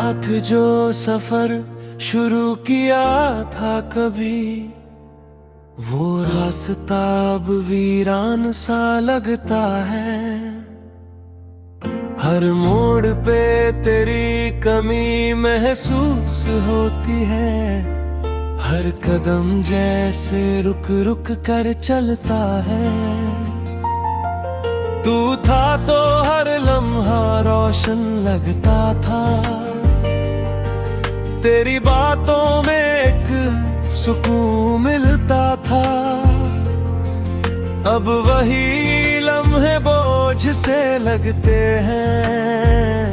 साथ जो सफर शुरू किया था कभी, वो रास्ता अब वीरान सा लगता है। हर मोड़ पे तेरी कमी महसूस होती है, हर कदम जैसे रुक रुक कर चलता है। तू था तो हर लम्हा रोशन लगता था, तेरी बातों में एक सुकून मिलता था। अब वही लम्हे बोझ से लगते हैं,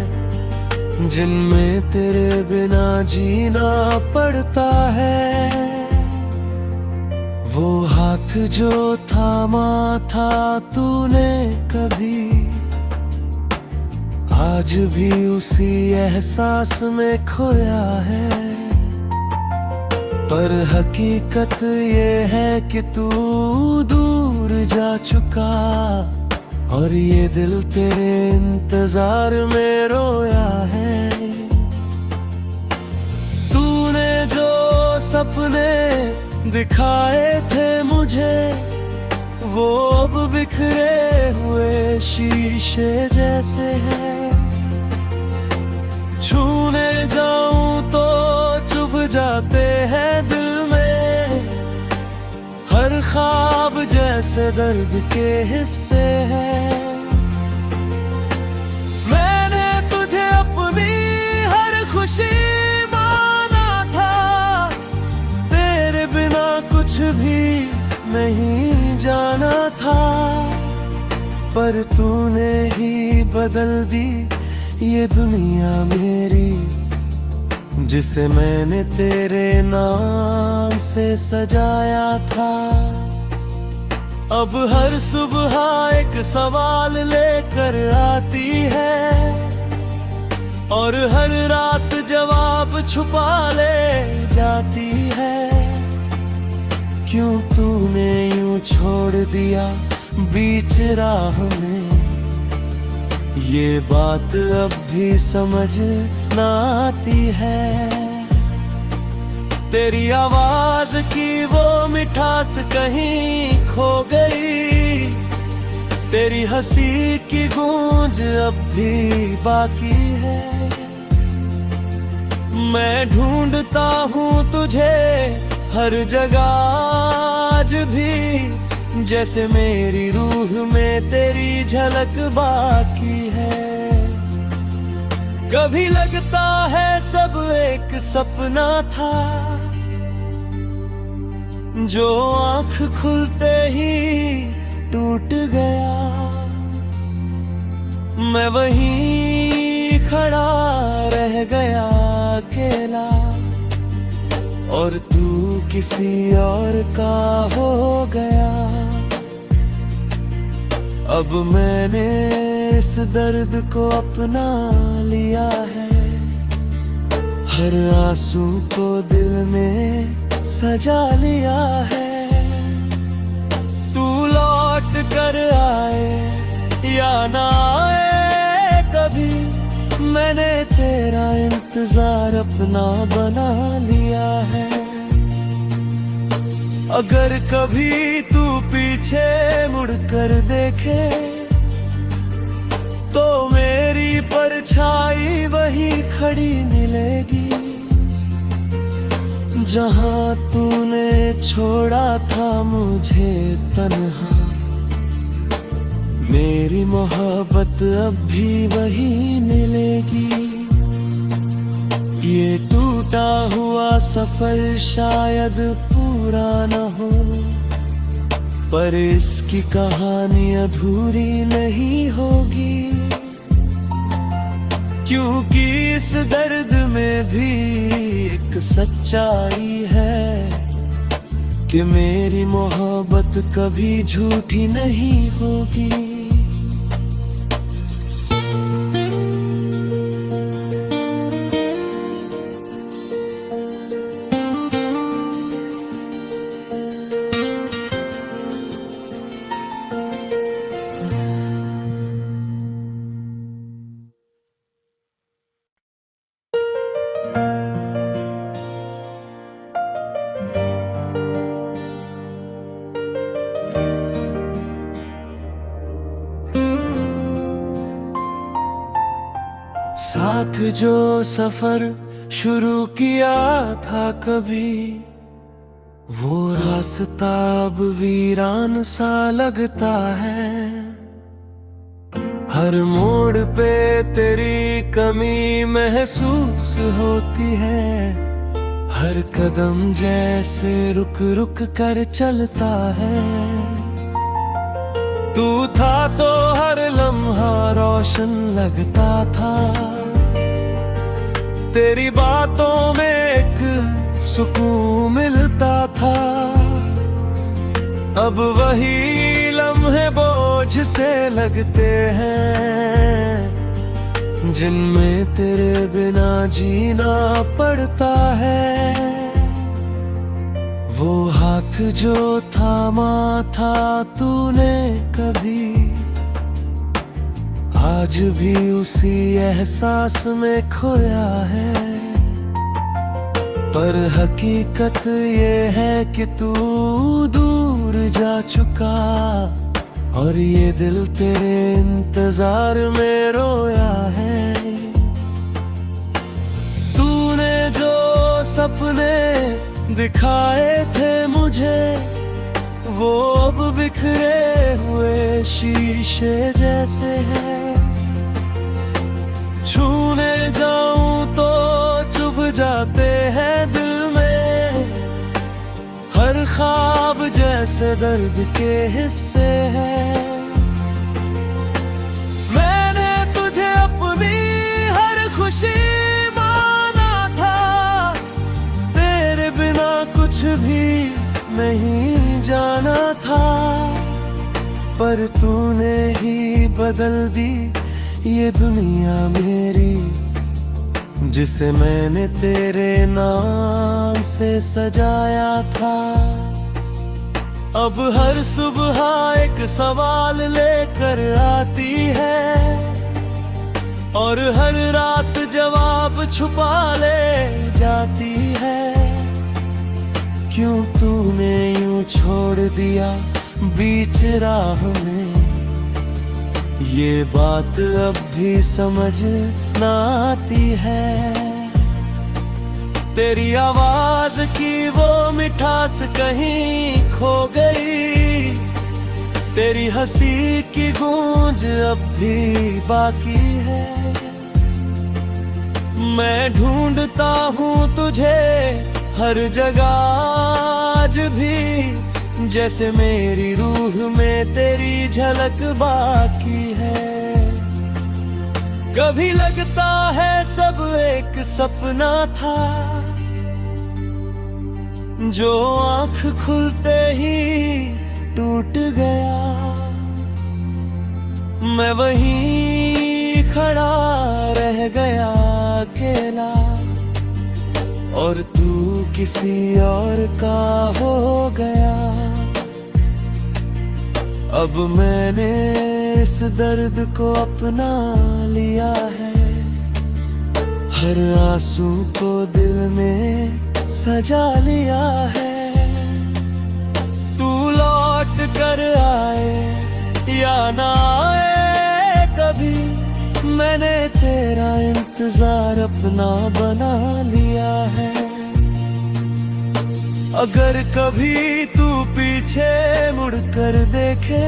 जिनमें तेरे बिना जीना पड़ता है। वो हाथ जो थामा था तूने कभी, आज भी उसी एहसास में खोया है। पर हकीकत ये है कि तू दूर जा चुका, और ये दिल तेरे इंतजार में रोया है। तूने जो सपने दिखाए थे मुझे, वो अब बिखरे हुए शीशे जैसे हैं। छूने जाऊं तो चुभ जाते हैं दिल में, हर ख्वाब जैसे दर्द के हिस्से हैं। मैंने तुझे अपनी हर खुशी माना था, तेरे बिना कुछ भी नहीं जाना था। पर तूने ही बदल दी ये दुनिया मेरी, जिसे मैंने तेरे नाम से सजाया था। अब हर सुबह एक सवाल लेकर आती है, और हर रात जवाब छुपा ले जाती है। क्यों तूने यूं छोड़ दिया बीच राह में, ये बात अब भी समझ ना आती है। तेरी आवाज की वो मिठास कहीं खो गई, तेरी हंसी की गूंज अब भी बाकी है। मैं ढूंढता हूँ तुझे हर जगह आज भी, जैसे मेरी रूह में तेरी झलक बाकी है। कभी लगता है सब एक सपना था, जो आंख खुलते ही टूट गया। मैं वहीं खड़ा रह गया अकेला, और तू किसी और का हो गया। अब मैंने इस दर्द को अपना लिया है, हर आंसू को दिल में सजा लिया है। तू लौट कर आए या ना आए कभी, मैंने तेरा इंतजार अपना बना लिया है। अगर कभी तू पीछे मुड़कर देखे, तो मेरी परछाई वही खड़ी मिलेगी, जहां तूने छोड़ा था मुझे तन्हा। मेरी मोहब्बत अब भी वही मिलेगी। ये टूटा हुआ सफर शायद पूरा न हो, पर इसकी कहानी अधूरी नहीं होगी। क्योंकि इस दर्द में भी एक सच्चाई है, कि मेरी मोहब्बत कभी झूठी नहीं होगी। साथ जो सफर शुरू किया था कभी, वो रास्ता अब वीरान सा लगता है। हर मोड़ पे तेरी कमी महसूस होती है, हर कदम जैसे रुक रुक कर चलता है। तू था तो हर लम्हा रोशन लगता था, तेरी बातों में एक सुकून मिलता था। अब वही लम्हे बोझ से लगते हैं, जिनमें तेरे बिना जीना पड़ता है। वो हाथ जो थामा था तूने कभी, आज भी उसी एहसास में खोया है। पर हकीकत ये है कि तू दूर जा चुका, और ये दिल तेरे इंतजार में रोया है। तूने जो सपने दिखाए थे मुझे, वो अब बिखरे हुए शीशे जैसे हैं। छूने जाऊं तो चुभ जाते हैं दिल में, हर ख्वाब जैसे दर्द के हिस्से हैं। मैंने तुझे अपनी हर खुशी माना था, तेरे बिना कुछ भी नहीं जाना था। पर तूने ही बदल दी ये दुनिया मेरी, जिसे मैंने तेरे नाम से सजाया था। अब हर सुबह एक सवाल लेकर आती है, और हर रात जवाब छुपा ले जाती है। क्यों तूने यूं छोड़ दिया बीच राह में, ये बात अब भी समझ ना आती है। तेरी आवाज की वो मिठास कहीं खो गई, तेरी हंसी की गूंज अब भी बाकी है। मैं ढूंढता हूँ तुझे हर जगह आज भी, जैसे मेरी रूह में तेरी झलक बाकी है। कभी लगता है सब एक सपना था, जो आँख खुलते ही टूट गया। मैं वहीं खड़ा रह गया अकेला, और तू किसी और का हो गया। अब मैंने इस दर्द को अपना लिया है, हर आंसू को दिल में सजा लिया है। तू लौट कर आए या ना आए कभी, मैंने तेरा इंतजार अपना बना लिया है। अगर कभी तू पीछे मुड़कर देखे,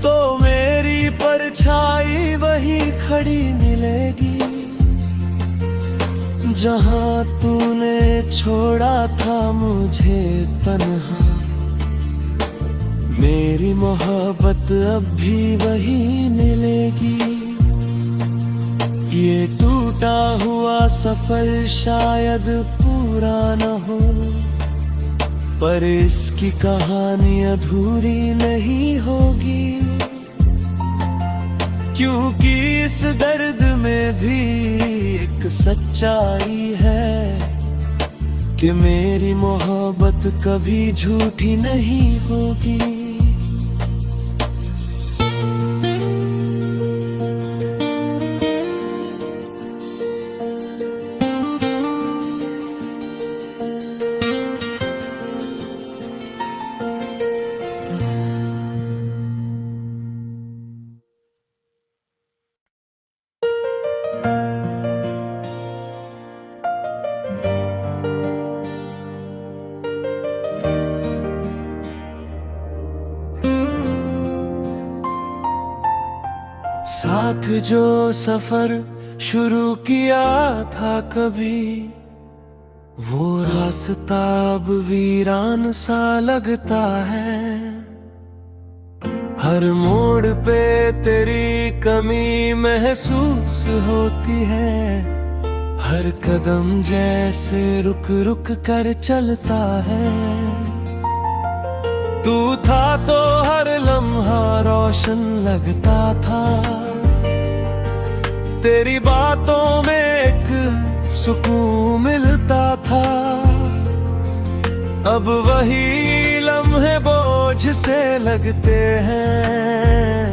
तो मेरी परछाई वही खड़ी मिलेगी, जहां तूने छोड़ा था मुझे तन्हा। मेरी मोहब्बत अब भी वही मिलेगी। ये टूटा हुआ सफर शायद पूरा न हो, पर इसकी कहानी अधूरी नहीं होगी। क्योंकि इस दर्द में भी एक सच्चाई है, कि मेरी मोहब्बत कभी झूठी नहीं होगी। साथ जो सफर शुरू किया था कभी, वो रास्ता अब वीरान सा लगता है। हर मोड़ पे तेरी कमी महसूस होती है, हर कदम जैसे रुक रुक कर चलता है। तू था तो हर लम्हा रोशन लगता था, तेरी बातों में एक सुकून मिलता था। अब वही लम्हे बोझ से लगते हैं,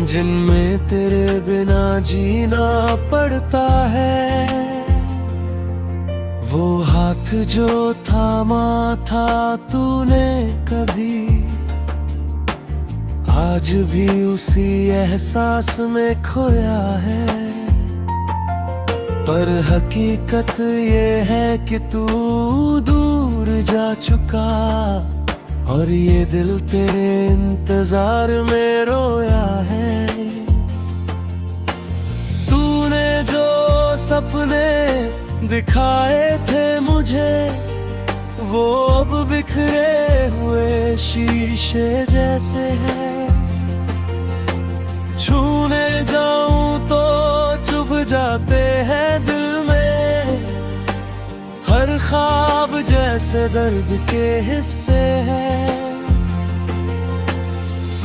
जिनमें तेरे बिना जीना पड़ता है। वो हाथ जो थामा था तूने कभी, आज भी उसी एहसास में खोया है। पर हकीकत ये है कि तू दूर जा चुका, और ये दिल तेरे इंतजार में रोया है। तूने जो सपने दिखाए थे मुझे, वो अब बिखरे हुए शीशे जैसे हैं। छूने जाऊं तो चुभ जाते हैं दिल में, हर ख्वाब जैसे दर्द के हिस्से हैं।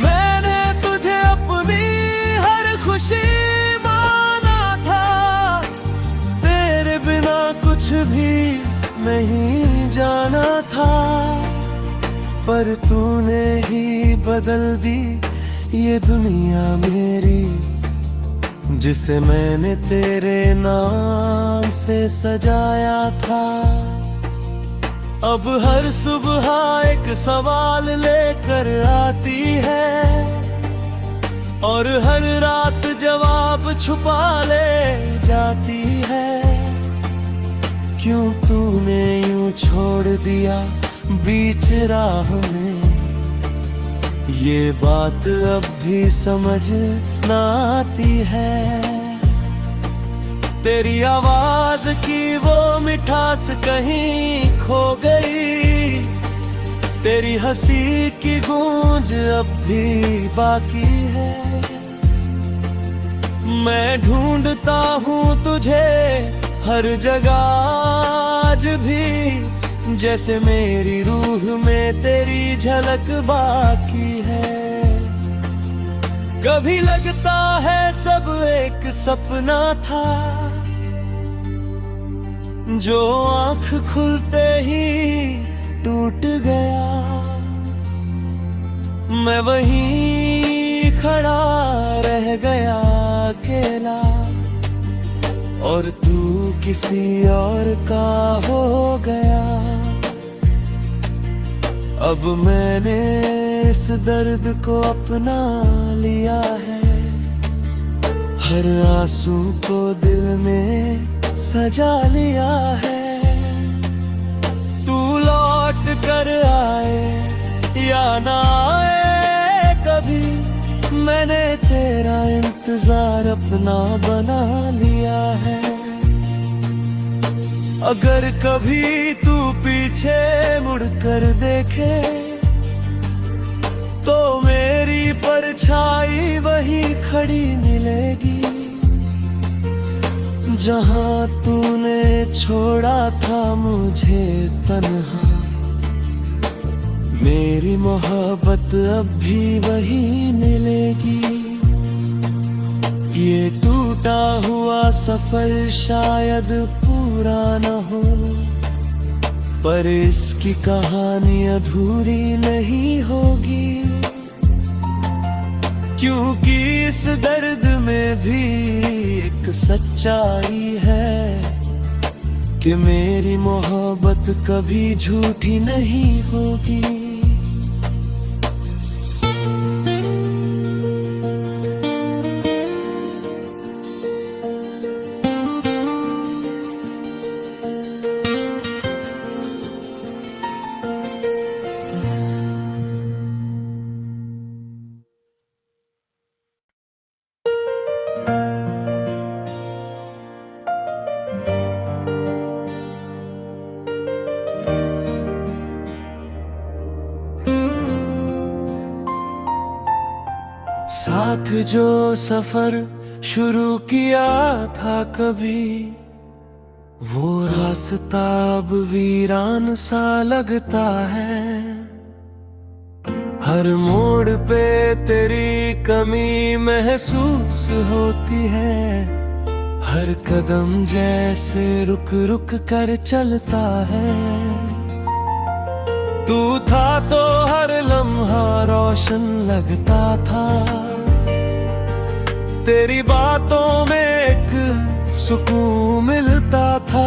मैंने तुझे अपनी हर खुशी माना था, तेरे बिना कुछ भी नहीं जाना था। पर तूने ही बदल दी ये दुनिया मेरी, जिसे मैंने तेरे नाम से सजाया था। अब हर सुबह एक सवाल लेकर आती है, और हर रात जवाब छुपा ले जाती है। क्यों तूने यूं छोड़ दिया बीच राह में, ये बात अब भी समझ ना आती है। तेरी आवाज की वो मिठास कहीं खो गई, तेरी हंसी की गूंज अब भी बाकी है। मैं ढूंढता हूँ तुझे हर जगह आज भी, जैसे मेरी रूह में तेरी झलक बाकी है। कभी लगता है सब एक सपना था, जो आंख खुलते ही टूट गया। मैं वहीं खड़ा रह गया अकेला, और तू किसी और का हो गया। अब मैंने इस दर्द को अपना लिया है, हर आंसू को दिल में सजा लिया है। तू लौट कर आए या ना आए कभी, मैंने तेरा इंतजार अपना बना लिया है। अगर कभी तू पीछे मुड़कर देखे, तो मेरी परछाई वही खड़ी मिलेगी, जहां तूने छोड़ा था मुझे तन्हा। मेरी मोहब्बत अब भी वही मिलेगी। ये टूटा हुआ सफर शायद पूरा न हो, पर इसकी कहानी अधूरी नहीं होगी। क्योंकि इस दर्द में भी एक सच्चाई है, कि मेरी मोहब्बत कभी झूठी नहीं होगी। साथ जो सफर शुरू किया था कभी, वो रास्ता अब वीरान सा लगता है। हर मोड़ पे तेरी कमी महसूस होती है, हर कदम जैसे रुक रुक कर चलता है। तू था तो हर लम्हा रोशन लगता था, तेरी बातों में एक सुकून मिलता था।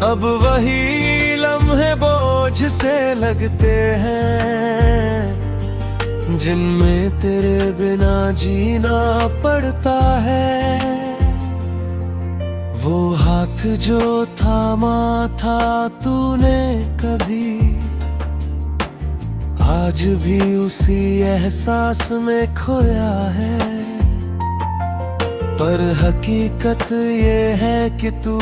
अब वही लम्हे बोझ से लगते हैं, जिनमें तेरे बिना जीना पड़ता है। वो हाथ जो थामा था तूने कभी, आज भी उसी एहसास में खोया है। पर हकीकत ये है कि तू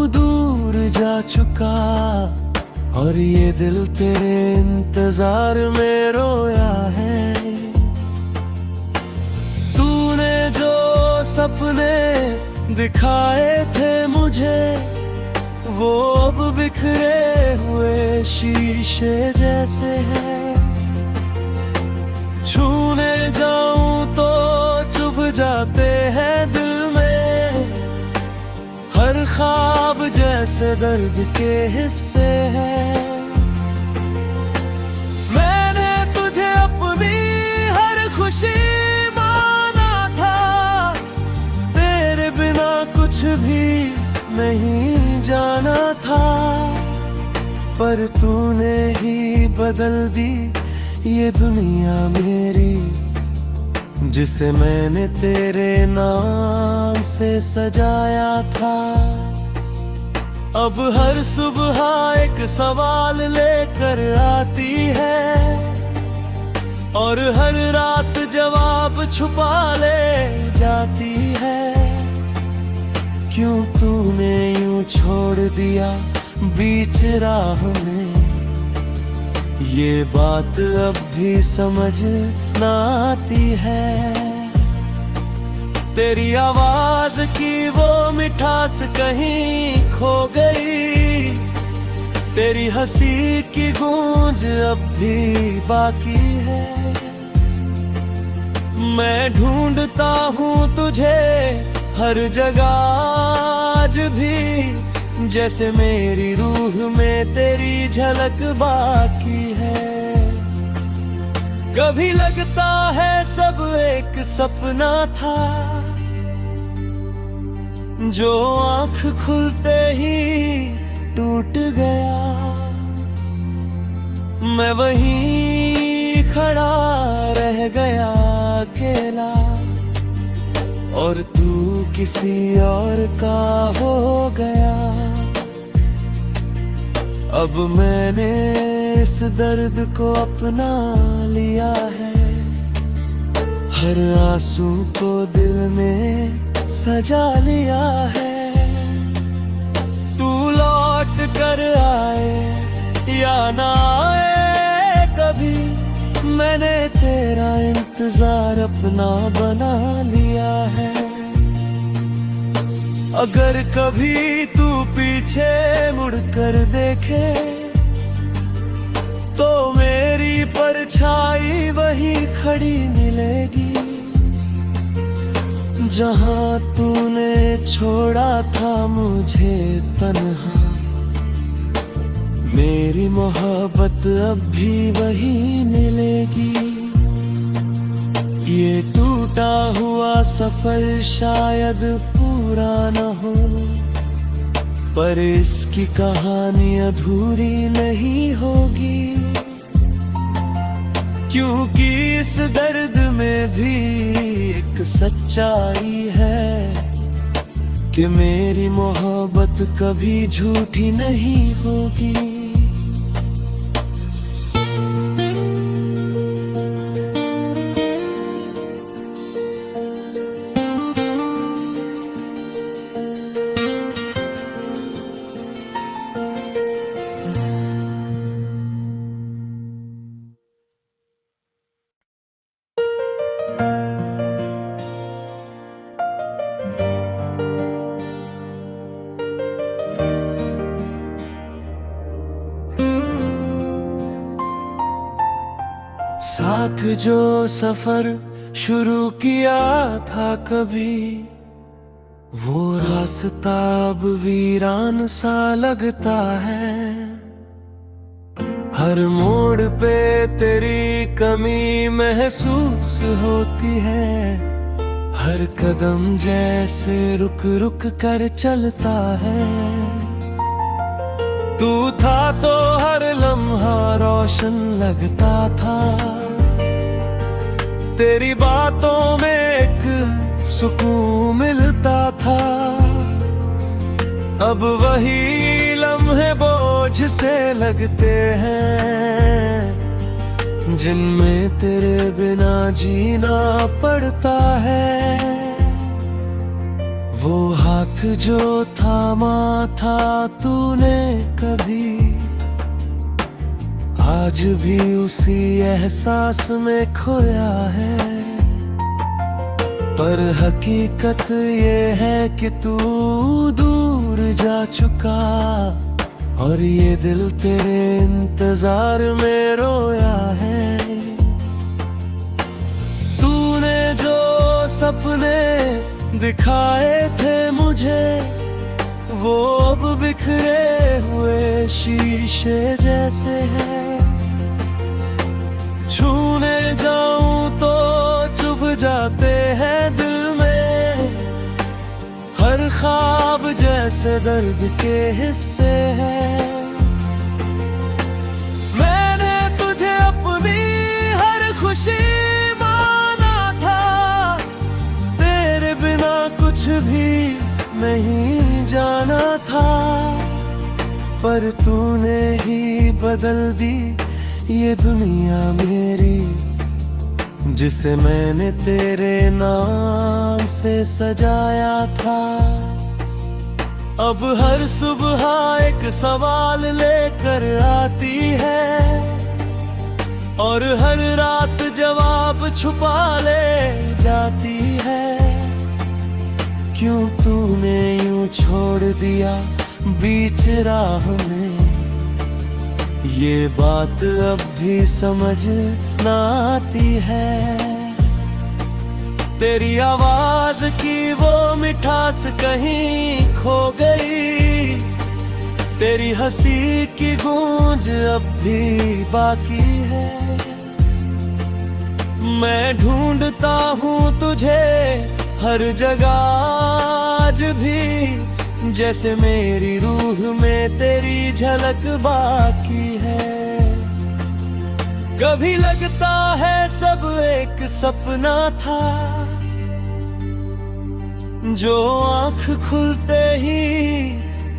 दूर जा चुका, और ये दिल तेरे इंतजार में रोया है। तूने जो सपने दिखाए थे मुझे, वो अब बिखरे हुए शीशे जैसे हैं। छूने जाऊं तो चुभ जाते हैं दिल में, हर ख्वाब जैसे दर्द के हिस्से हैं। मैंने तुझे अपनी हर खुशी माना था, तेरे बिना कुछ भी नहीं जाना था। पर तूने ही बदल दी ये दुनिया मेरी, जिसे मैंने तेरे नाम से सजाया था। अब हर सुबह एक सवाल लेकर आती है, और हर रात जवाब छुपा ले जाती है। क्यों तूने यूं छोड़ दिया बीच राह में, ये बात अब भी समझ ना आती है। तेरी आवाज की वो मिठास कहीं खो गई, तेरी हंसी की गूंज अब भी बाकी है। मैं ढूंढता हूँ तुझे हर जगह आज भी, जैसे मेरी रूह में तेरी झलक बाकी है। कभी लगता है सब एक सपना था, जो आंख खुलते ही टूट गया। मैं वहीं खड़ा रह गया अकेला, और तू किसी और का हो गया। अब मैंने इस दर्द को अपना लिया है, हर आंसू को दिल में सजा लिया है। तू लौट कर आए या ना आए कभी, मैंने तेरा इंतजार अपना बना लिया है। अगर कभी तू पीछे मुड़कर देखे, तो मेरी परछाई वही खड़ी मिलेगी, जहां तूने छोड़ा था मुझे तन्हा। मेरी मोहब्बत अब भी वही मिलेगी। ये टूटा हुआ सफर शायद पूरा न हो, पर इसकी कहानी अधूरी नहीं होगी। क्योंकि इस दर्द में भी एक सच्चाई है, कि मेरी मोहब्बत कभी झूठी नहीं होगी। साथ जो सफर शुरू किया था कभी, वो रास्ता अब वीरान सा लगता है। हर मोड़ पे तेरी कमी महसूस होती है, हर कदम जैसे रुक रुक कर चलता है। तू था तो हर लम्हा रोशन लगता था, तेरी बातों में एक सुकून मिलता था। अब वही लम्हे बोझ से लगते हैं, जिनमें तेरे बिना जीना पड़ता है। वो हाथ जो थामा था तूने कभी, आज भी उसी एहसास में खोया है। पर हकीकत ये है कि तू दूर जा चुका, और ये दिल तेरे इंतजार में रोया है। तूने जो सपने दिखाए थे मुझे, वो अब बिखरे हुए शीशे जैसे हैं। छूने जाऊं तो चुभ जाते हैं दिल में, हर ख्वाब जैसे दर्द के हिस्से हैं। मैंने तुझे अपनी हर खुशी कुछ भी नहीं जाना था, पर तूने ही बदल दी ये दुनिया मेरी, जिसे मैंने तेरे नाम से सजाया था। अब हर सुबह एक सवाल लेकर आती है, और हर रात जवाब छुपा ले जाती है। क्यों तूने यूं छोड़ दिया बीच राह में, ये बात अब भी समझ ना आती है। तेरी आवाज की वो मिठास कहीं खो गई, तेरी हंसी की गूंज अब भी बाकी है। मैं ढूंढता हूँ तुझे हर जगह आज भी, जैसे मेरी रूह में तेरी झलक बाकी है। कभी लगता है सब एक सपना था, जो आँख खुलते ही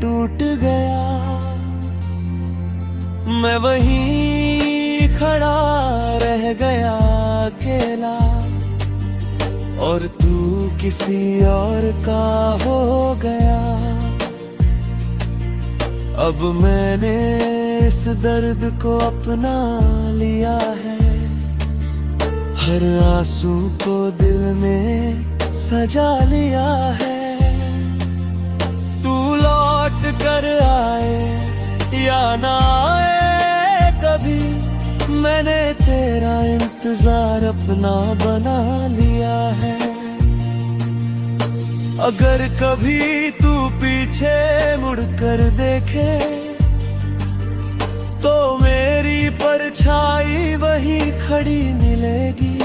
टूट गया। मैं वहीं खड़ा रह गया अकेला, और तू किसी और का हो गया। अब मैंने इस दर्द को अपना लिया है, हर आंसू को दिल में सजा लिया है। तू लौट कर आए या ना आए कभी, मैंने तेरा इंतजार अपना बना लिया है। अगर कभी तू पीछे मुड़कर देखे, तो मेरी परछाई वही खड़ी मिलेगी,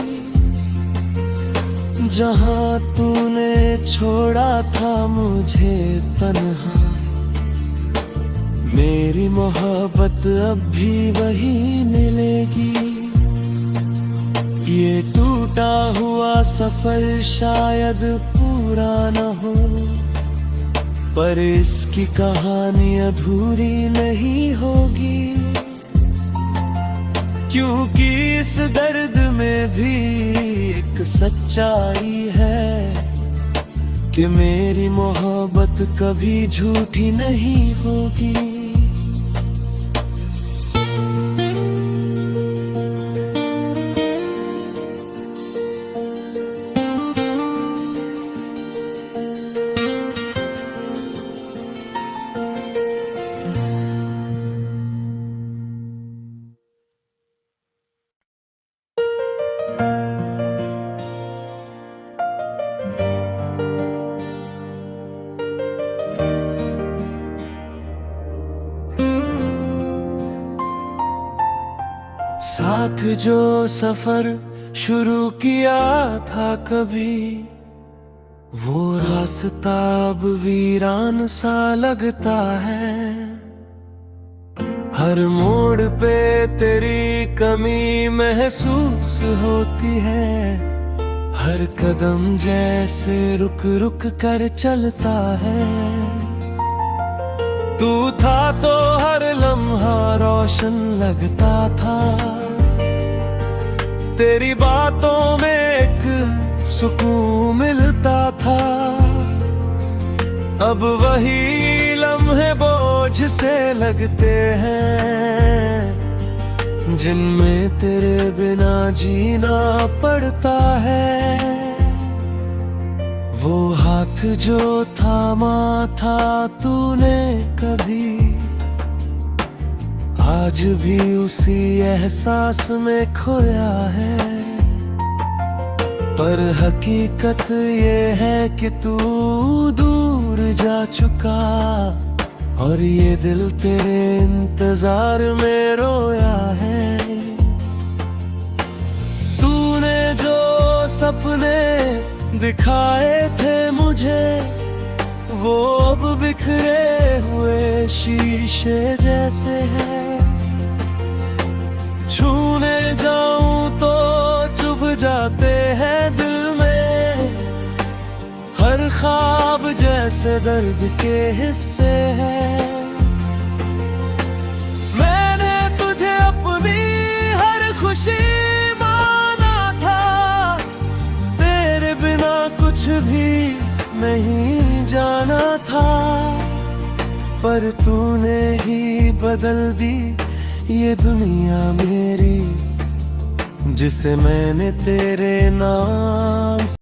जहां तूने छोड़ा था मुझे तन्हा। मेरी मोहब्बत अब भी वही मिलेगी। ये टूटा हुआ सफर शायद पूरा न हो, पर इसकी कहानी अधूरी नहीं होगी। क्योंकि इस दर्द में भी एक सच्चाई है, कि मेरी मोहब्बत कभी झूठी नहीं होगी। साथ जो सफर शुरू किया था कभी, वो रास्ता अब वीरान सा लगता है। हर मोड़ पे तेरी कमी महसूस होती है, हर कदम जैसे रुक रुक कर चलता है। तू था तो हर लम्हा रोशन लगता था, तेरी बातों में एक सुकून मिलता था। अब वही लम्हे बोझ से लगते हैं, जिनमें तेरे बिना जीना पड़ता है। वो हाथ जो थामा था तूने कभी, आज भी उसी एहसास में खोया है। पर हकीकत ये है कि तू दूर जा चुका, और ये दिल तेरे इंतजार में रोया है। तूने जो सपने दिखाए थे मुझे, वो अब बिखरे हुए शीशे जैसे हैं। छूने जाऊं तो चुभ जाते हैं दिल में, हर ख्वाब जैसे दर्द के हिस्से हैं। मैंने तुझे अपनी हर खुशी माना था, तेरे बिना कुछ भी नहीं जाना था। पर तूने ही बदल दी ये दुनिया मेरी, जिसे मैंने तेरे नाम